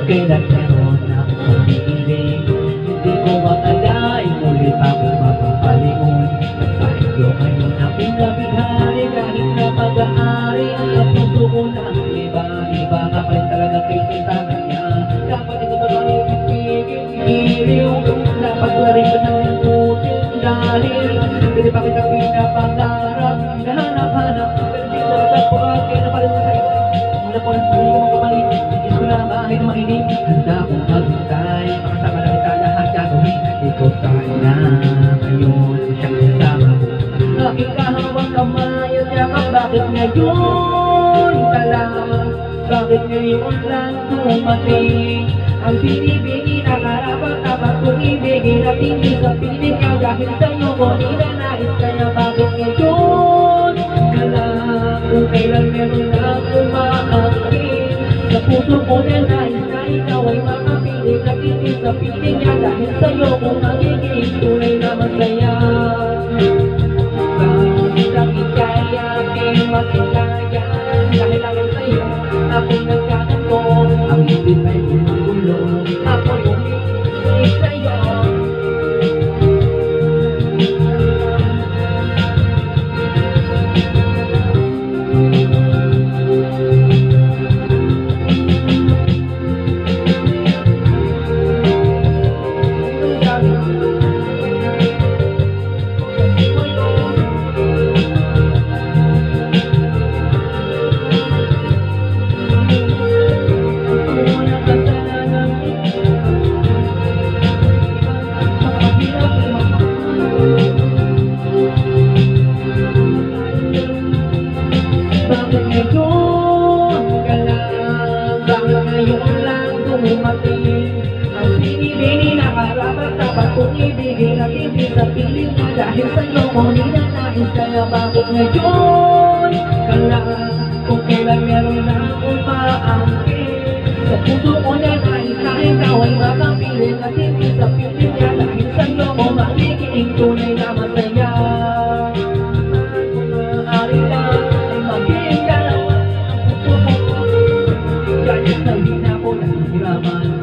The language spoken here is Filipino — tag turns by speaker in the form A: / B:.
A: kailan meron akong pag-ibig. Hindi ko makalain, ulit ako mapapalingon. Sa inyo ngayon ang pinabighari, kahit na pag-aari ang puso ko na iba-iba ka pa rin talaga kayo sa kanya. Dapat ito ba rin ipigil-iliw, dapat ba rin ka nang ikutin dahil hindi pa kita pinapangarap, hinahanap-hanap, pero di ko natagpuan, kaya napalit mo sa iba. Mula po lang hindi ko magpamalit, hindi ko na kahit makinig. Handa akong maghintay, makasama na kita lahat gagawin. Ikaw sana ngayon siyang kasama ko. Aking kahawang kamay at yakap, bakit ngayon ka lang? Bakit ngayon lang dumating? Ang pinibigin na karapat-dapat kong ibigin at hindi sa piling ka dahil sa'yo ko ninanais. Kaya bakit ngayon ka lang? Kung kailan meron lang umaangkin sa puso ko na nais na ikaw ay makapiling at hindi sa piling niya dahil sa'yo ko magiging tunay na masaya. Bakit ang ikaya aking masilayan dahil lang sa'yo ako nagkakanto. Ang isip ay gulong-gulo, ako lumibig sa'yo. Bakit ngayon ka lang? Bakit ngayon lang dumating? Ang pinibini na karapat-dapat kong ibigin at hindi sa piling na dahil sa'yo ko ninanais. Kaya bakit ngayon ka lang? Kung kailan meron na akong maangkin sa puso ko na nais na ikaw ay makapiling at hindi sa piling niya dahil sa'yo ko magiging tunay na masaya. Maaari lang ay maging dalawa ang puso ko, kahit na hindi na ako nahihirapan.